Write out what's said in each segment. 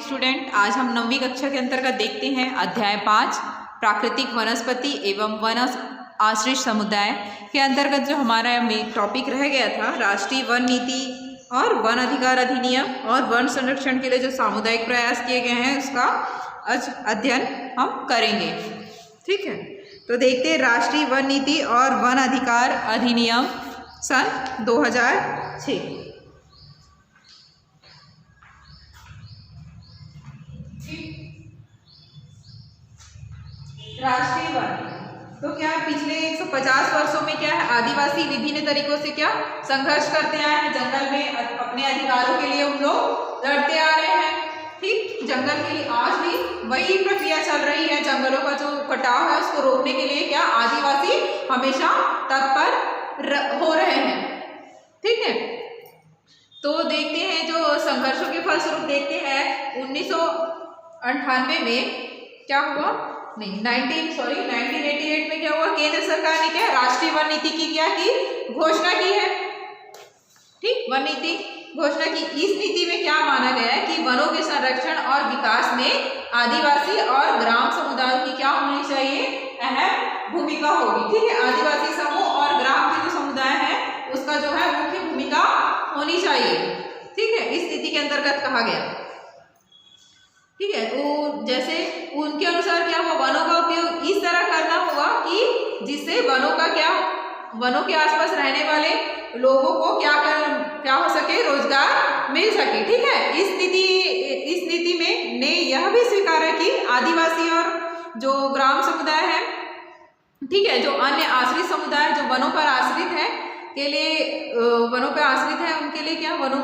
Student, आज हम 9वीं कक्षा के अंतर्गत देखते हैं अध्याय 5 प्राकृतिक वनस्पति एवं वन आश्रित समुदाय के अंतर्गत जो हमारा टॉपिक रह गया था राष्ट्रीय वन नीति और वन अधिकार अधिनियम और वन संरक्षण के लिए जो सामुदायिक प्रयास किए गए हैं उसका आज अध्ययन हम करेंगे। ठीक है, तो देखते हैं राष्ट्रीय वन नीति और वन अधिकार अधिनियम सन 2006। राष्ट्रीय वन तो क्या पिछले 150 वर्षों में क्या है, आदिवासी विभिन्न तरीकों से क्या संघर्ष करते आए हैं, जंगल में अपने अधिकारों के लिए उन लोग लड़ते आ रहे हैं। ठीक, जंगल के लिए आज भी वही प्रक्रिया चल रही है। जंगलों का जो कटाव है उसको रोकने के लिए क्या आदिवासी हमेशा तत्पर हो रहे हैं। ठीक है, तो देखते हैं जो संघर्षों के फलस्वरूप देखते हैं 1998 में क्या हुआ, नहीं 1988 में क्या हुआ, केंद्र सरकार ने क्या राष्ट्रीय वन नीति की क्या की घोषणा की है। ठीक, वन नीति घोषणा की। इस नीति में क्या माना गया है कि वनों के संरक्षण और विकास में आदिवासी और ग्राम समुदायों की क्या होनी चाहिए, अहम भूमिका होगी। ठीक है, आदिवासी समूह और ग्राम के जो समुदाय है उसका जो है मुख्य भूमिका होनी चाहिए। ठीक है, इस नीति के अंतर्गत कहा गया। ठीक है, तो जैसे उनके अनुसार क्या हुआ, वनों का उपयोग इस तरह करना होगा कि जिससे वनों के आसपास रहने वाले लोगों को क्या हो सके, रोजगार मिल सके। ठीक है, इस नीति में ने यह भी स्वीकारा कि आदिवासी और जो ग्राम समुदाय है, ठीक है, जो अन्य आश्रित समुदाय जो वनों पर आश्रित है के लिए वनों पर आश्रित है उनके लिए क्या वनों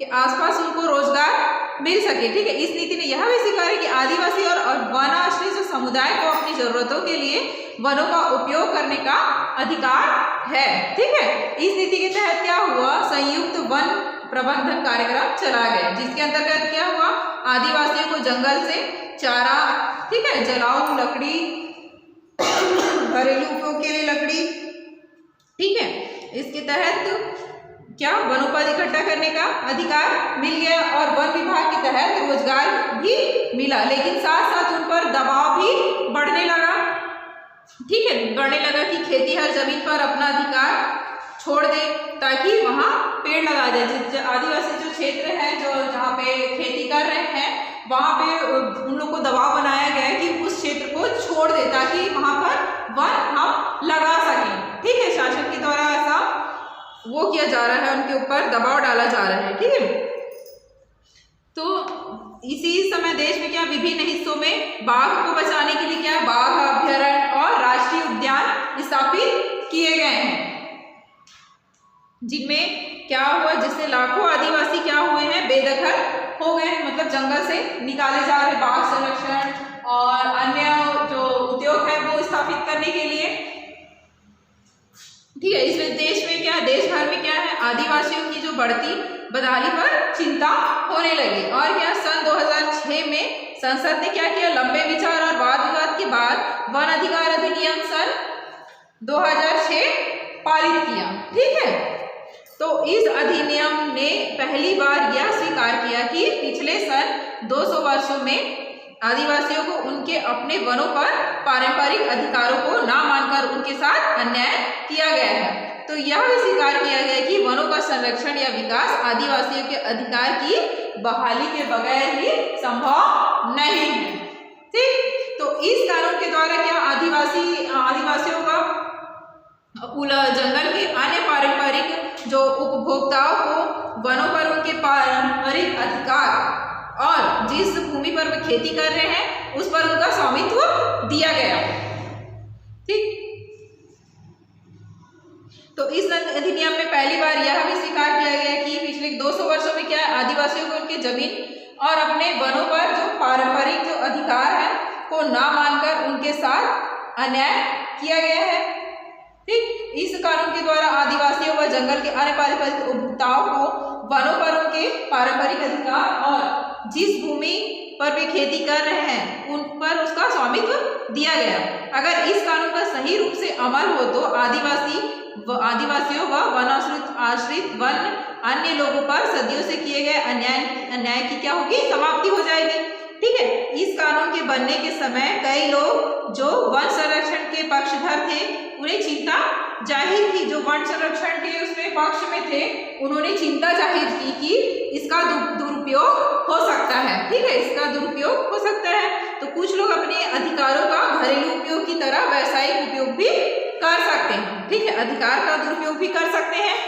के आसपास उनको रोजगार मिल सके। ठीक है, इस नीति ने यह भी स्वीकारा कि आदिवासी और वन आश्रित जो समुदाय को अपनी जरूरतों के लिए वनों का उपयोग करने का अधिकार है। ठीक है, इस नीति के तहत क्या हुआ, संयुक्त वन प्रबंधन कार्यक्रम चलाया गया, जिसके अंतर्गत क्या हुआ, आदिवासियों को जंगल से चारा, ठीक है, जलाऊ लकड़ी, घरेलू उपयोग के लिए लकड़ी, ठीक है, इसके तहत क्या वनोपज इकट्ठा करने का अधिकार मिल गया और वन विभाग के तहत रोजगार भी मिला। लेकिन साथ साथ उन पर दबाव भी बढ़ने लगा। ठीक है, बढ़ने लगा कि खेती हर जमीन पर अपना अधिकार छोड़ दे ताकि वहां पेड़ लगा जाए। आदिवासी जो क्षेत्र है जो जहाँ पे खेती कर रहे हैं वहां पे उन लोग को दबाव बनाया गया है कि उस क्षेत्र को छोड़ दे ताकि वहां पर वन हम लगा सकें। ठीक है, शासन के द्वारा ऐसा वो किया जा रहा है, उनके ऊपर दबाव डाला जा रहा है। ठीक है, तो इसी समय देश में क्या विभिन्न हिस्सों में बाघ को बचाने के लिए क्या बाघ अभयारण्य और राष्ट्रीय उद्यान स्थापित किए गए हैं, जिनमें क्या हुआ, जिससे लाखों आदिवासी क्या हुए हैं, बेदखल हो गए हैं, मतलब जंगल से निकाले जा रहे बाघ संरक्षण और अन्य जो उद्योग है वो स्थापित करने के लिए। ठीक है, इस देश में क्या, देश भर में क्या है, आदिवासियों की जो बढ़ती बदहाली पर चिंता होने लगी। और क्या सन 2006 में संसद ने क्या किया, लंबे विचार और वाद विवाद के बाद वन अधिकार अधिनियम सन 2006 पारित किया। ठीक है, तो इस अधिनियम ने पहली बार यह स्वीकार किया कि पिछले सन 200 वर्षों में आदिवासियों को उनके अपने वनों पर पारंपरिक अधिकारों को ना मानकर उनके साथ अन्याय किया गया है। तो यह भी स्वीकार किया गया कि वनों का संरक्षण या विकास आदिवासियों के अधिकार की बहाली के बगैर ही संभव नहीं है। ठीक, तो इस कानून के द्वारा क्या आदिवासियों का जंगल के अन्य पारंपरिक जो उपभोक्ताओं को वनों पर उनके पारंपरिक अधिकार और जिस भूमि पर वे खेती कर रहे हैं उस पर उनका स्वामित्व दिया गया। ठीक, तो इस अधिनियम में पहली बार यह भी स्वीकार किया गया कि पिछले 200 वर्षों में क्या आदिवासियों को उनके जमीन और अपने वनों पर जो पारंपरिक जो अधिकार है को ना मानकर उनके साथ अन्याय किया गया है। ठीक, इस कानून के द्वारा आदिवासियों व जंगल के अन्य पारंपरिक उपभोक्ताओं को वनों पर उनके पारंपरिक अधिकार और जिस भूमि पर वे खेती कर रहे हैं उन पर उसका स्वामित्व दिया गया। अगर इस कानून का सही रूप से अमल हो तो आदिवासी आदिवासियों व वनाश्रित आश्रित वन अन्य लोगों पर सदियों से किए गए अन्याय की क्या होगी, समाप्ति हो जाएगी। ठीक है, इस कानून के बनने के समय कई लोग जो वन संरक्षण के पक्षधर थे उन्हें चिंता जाहिर की, जो वन संरक्षण के उसमें पक्ष में थे उन्होंने चिंता जाहिर की कि इसका दुरुपयोग हो सकता है। ठीक है, इसका दुरुपयोग हो सकता है। तो कुछ लोग अपने अधिकारों का घरेलू उपयोग की तरह व्यावसायिक उपयोग भी कर सकते हैं। ठीक है, अधिकार का दुरुपयोग भी कर सकते हैं,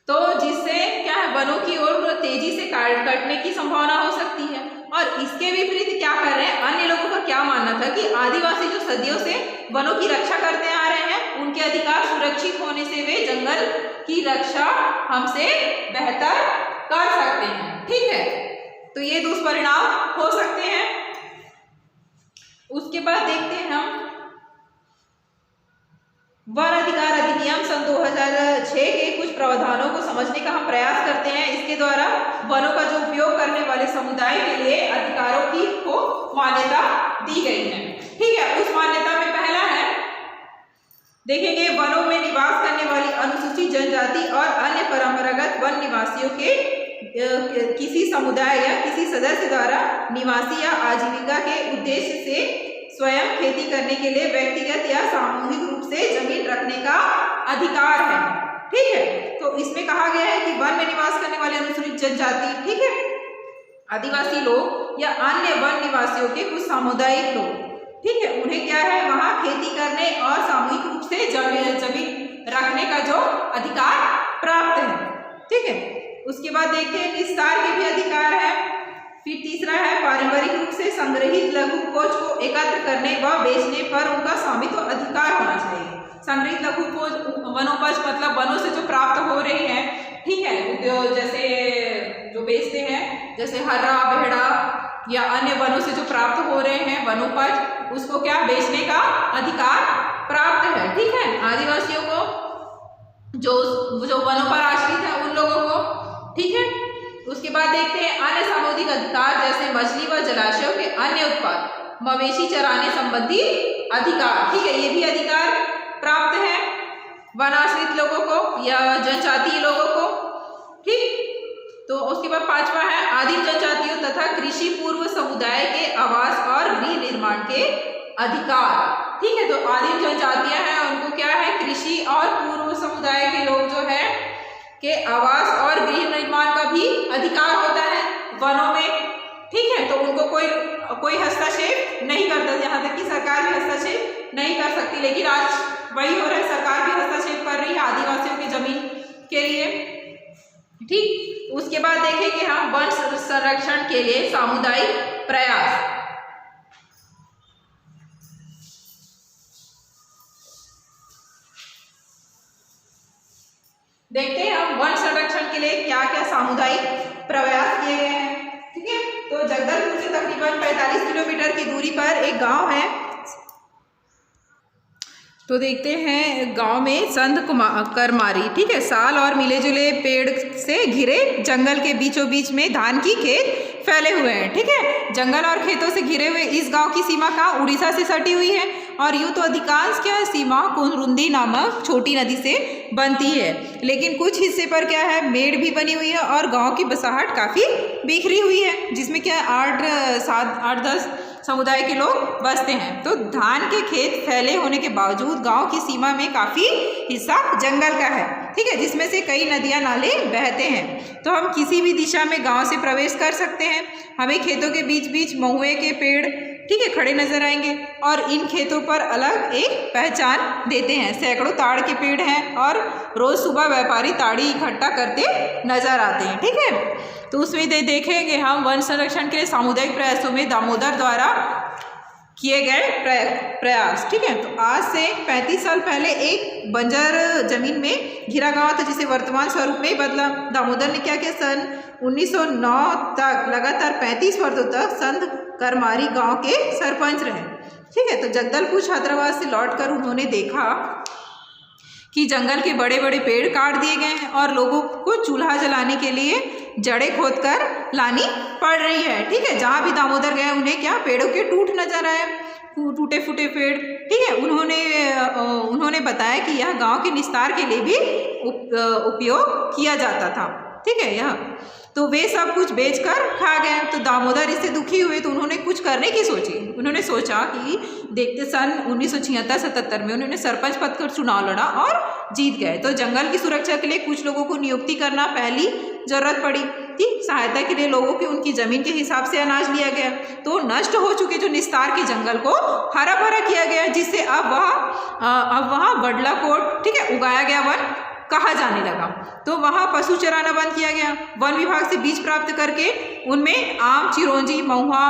तो जिससे क्या है, वनों की ओर तेजी से कटने की संभावना हो सकती है। और इसके विपरीत क्या कर रहे हैं, अन्य लोगों का क्या मानना था कि आदिवासी जो सदियों से वनों की रक्षा करते आ रहे हैं, उनके अधिकार सुरक्षित होने से वे जंगल की रक्षा हमसे बेहतर कर सकते हैं। ठीक है, तो ये दुष्परिणाम हो सकते हैं। उसके बाद देखते हैं हम वन अधिकार अधिनियम सन 2006 के कुछ प्रावधानों को समझने का हम प्रयास करते हैं। इसके द्वारा वनों का जो उपयोग करने वाले समुदाय के लिए अधिकारों की को मान्यता दी गई है। ठीक है, उस मान्यता में पहला है, देखेंगे वनों में निवास करने वाली अनुसूचित जनजाति और अन्य परंपरागत वन निवासियों के किसी समुदाय या किसी सदस्य द्वारा निवासी या आजीविका के उद्देश्य से स्वयं खेती करने के लिए व्यक्तिगत या सामूहिक रूप से जमीन रखने का अधिकार है। ठीक है, तो इसमें कहा गया है कि वन में निवास करने वाले अनुसूचित जनजाति, ठीक है, आदिवासी लोग या अन्य वन निवासियों के कुछ सामुदायिक लोग, ठीक है, उन्हें क्या है, वहां खेती करने और सामूहिक रूप से जमीन रखने का जो अधिकार प्राप्त है। ठीक है, उसके बाद देखते हैं विस्तार के भी अधिकार है। फिर तीसरा है पारंपरिक रूप से संग्रहित लघु उपज को एकत्र करने व बेचने पर उनका स्वामित्व अधिकार होना चाहिए। संग्रहित लघु उपज वनोपज मतलब वनों से जो प्राप्त हो रहे हैं, ठीक है, उद्योग जैसे जो बेचते हैं, जैसे हर्रा बेहड़ा या अन्य वनों से जो प्राप्त हो रहे हैं वनोपज, उसको क्या बेचने का अधिकार प्राप्त है। ठीक है, आदिवासियों को जो वनों पर आश्रित है उन लोगों को। ठीक है, उसके बाद देखते हैं अन्य सामुदायिक अधिकार जैसे मछली व जलाशयों के अन्य उत्पाद, मवेशी चराने संबंधी अधिकार। ठीक है, ये भी अधिकार प्राप्त है वनाश्रित लोगों को या जनजातीय लोगों को। ठीक, तो उसके बाद पांचवा है आदिम जनजातियों तथा कृषि पूर्व समुदाय के आवास और गृह निर्माण के अधिकार। ठीक है, तो आदिम जनजातियां हैं, उनको क्या है, कृषि और पूर्व समुदाय के लोग जो है के आवास और गृह निर्माण का भी अधिकार होता है वनों में। ठीक है, तो उनको कोई हस्तक्षेप नहीं करता, यहाँ तक कि सरकार भी हस्तक्षेप नहीं कर सकती, लेकिन आज वही हो रहा है, सरकार भी हस्तक्षेप कर रही है आदिवासियों की जमीन के लिए। ठीक, उसके बाद देखेंगे हम वन संरक्षण के लिए सामुदायिक प्रयास। देखते हैं हम वन संरक्षण के लिए क्या क्या सामुदायिक प्रयास किए गए हैं। ठीक है, तो जगदलपुर से तकरीबन 45 किलोमीटर की दूरी पर एक गांव है। तो देखते हैं गांव में संध करमारी, ठीक है, साल और मिले जुले पेड़ से घिरे जंगल के बीचों बीच में धान की खेत फैले हुए हैं। ठीक है, जंगल और खेतों से घिरे हुए इस गांव की सीमा कहाँ, उड़ीसा से सटी हुई है। और यूँ तो अधिकांश क्या सीमा कुंरुंदी नामक छोटी नदी से बनती है, लेकिन कुछ हिस्से पर क्या है, मेड़ भी बनी हुई है और गांव की बसाहट काफ़ी बिखरी हुई है, जिसमें क्या 8-10 समुदाय के लोग बसते हैं। तो धान के खेत फैले होने के बावजूद गांव की सीमा में काफ़ी हिस्सा जंगल का है। ठीक है, जिसमें से कई नदियां नाले बहते हैं। तो हम किसी भी दिशा में गांव से प्रवेश कर सकते हैं। हमें खेतों के बीच बीच महुए के पेड़, ठीक है, खड़े नजर आएंगे और इन खेतों पर अलग एक पहचान देते हैं। सैकड़ों ताड़ के पेड़ हैं और रोज सुबह व्यापारी ताड़ी इकट्ठा करते नजर आते हैं। ठीक है, तो उसमें देखेंगे हम वन संरक्षण के लिए सामुदायिक प्रयासों में दामोदर द्वारा किए गए प्रयास। ठीक है, तो आज से 35 साल पहले एक बंजर जमीन में घिरा गांव था, जिसे वर्तमान स्वरूप में बदला। दामोदर ने क्या किया, सन 1909 तक लगातार 35 वर्षों तक संध करमारी गांव के सरपंच रहे। ठीक है, तो जगदलपुर छात्रावास से लौटकर उन्होंने देखा कि जंगल के बड़े बड़े पेड़ काट दिए गए हैं और लोगों को चूल्हा जलाने के लिए जड़ें खोदकर लानी पड़ रही है। ठीक है, जहाँ भी दामोदर गए उन्हें क्या पेड़ों के टूट नजर आए। टूटे फूटे पेड़, ठीक है। उन्होंने बताया कि यह गांव के निस्तार के लिए भी उपयोग किया जाता था, ठीक है। यह तो वे सब कुछ बेचकर खा गए। तो दामोदर इससे दुखी हुए, तो उन्होंने कुछ करने की सोची। उन्होंने सोचा कि देखते सन 1976-77 में उन्होंने सरपंच पद का चुनाव लड़ा और जीत गए। तो जंगल की सुरक्षा के लिए कुछ लोगों को नियुक्ति करना पहली जरूरत पड़ी थी। सहायता के लिए लोगों की उनकी जमीन के हिसाब से अनाज लिया गया। तो नष्ट हो चुके जो निस्तार के जंगल को हरा भरा किया गया, जिससे अब वहाँ बडला कोट, ठीक है, उगाया गया वन कहा जाने लगा। तो वहाँ पशु चराना बंद किया गया। वन विभाग से बीज प्राप्त करके उनमें आम, चिरौंजी, महुआ,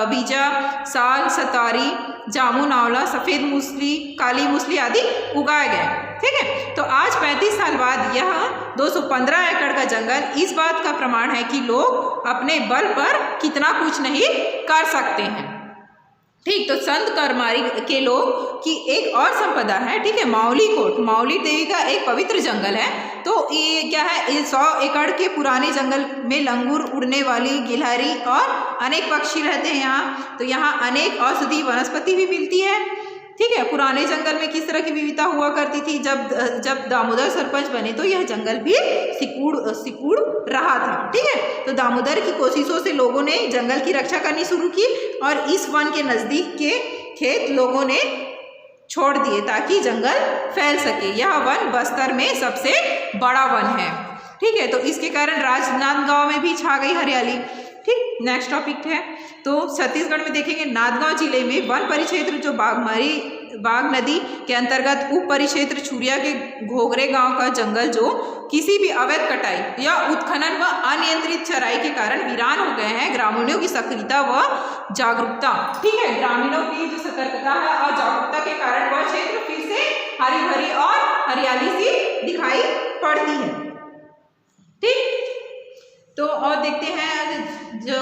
बीजा, साल, सतारी, जामुन, आंवला, सफ़ेद मूसली, काली मूसली आदि उगाए गए, ठीक है। तो आज 35 साल बाद यह 215 एकड़ का जंगल इस बात का प्रमाण है कि लोग अपने बल पर कितना कुछ नहीं कर सकते हैं, ठीक। तो संत करमारी के लोग की एक और संपदा है, ठीक है, मावली कोट। मावली देवी का एक पवित्र जंगल है। तो ये क्या है, 100 एकड़ के पुराने जंगल में लंगूर, उड़ने वाली गिलहरी और अनेक पक्षी रहते हैं यहाँ। तो यहाँ अनेक औषधि वनस्पति भी मिलती है, ठीक है। पुराने जंगल में किस तरह की विविधता हुआ करती थी, जब दामोदर सरपंच बने तो यह जंगल भी सिकुड़ रहा था, ठीक है। तो दामोदर की कोशिशों से लोगों ने जंगल की रक्षा करनी शुरू की और इस वन के नज़दीक के खेत लोगों ने छोड़ दिए ताकि जंगल फैल सके। यह वन बस्तर में सबसे बड़ा वन है, ठीक है। तो इसके कारण राजनांदगांव में भी छा गई हरियाली, ठीक। नेक्स्ट टॉपिक है, तो छत्तीसगढ़ में देखेंगे नांदगांव जिले में वन परिक्षेत्र जो बाघ नदी के अंतर्गत उप परिक्षेत्र छुरिया के घोगरे गांव का जंगल जो किसी भी अवैध कटाई या उत्खनन व अनियंत्रित चराई के कारण वीरान हो गए हैं। ग्रामीणों की सक्रियता व जागरूकता, ठीक है, ग्रामीणों की जो सतर्कता है और जागरूकता के कारण वह क्षेत्र फिर से हरी भरी और हरियाली सी दिखाई पड़ती है, ठीक। तो और देखते हैं जो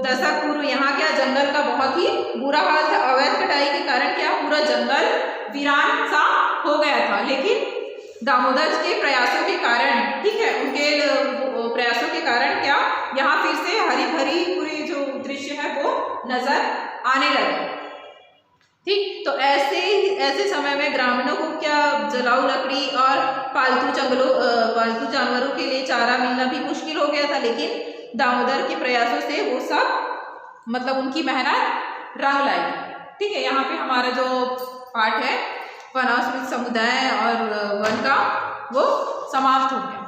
दशक पूर्व यहाँ क्या जंगल का बहुत ही बुरा हाल था। अवैध कटाई के कारण क्या पूरा जंगल वीरान सा हो गया था, लेकिन दामोदर के प्रयासों के कारण, ठीक है, उनके प्रयासों के कारण क्या यहाँ फिर से हरी भरी पूरी जो दृश्य है वो नजर आने लगे, ठीक। तो ऐसे समय में ग्रामीणों को क्या जलाऊ लकड़ी और पालतू जानवरों के लिए चारा मिलना भी मुश्किल हो गया था, लेकिन दामोदर के प्रयासों से वो सब मतलब उनकी मेहनत रंग लाई, ठीक है। यहाँ पे हमारा जो पाठ है वनाश्रित समुदाय और वन का वो समाप्त हो गया,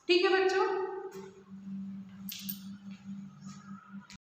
ठीक है बच्चों।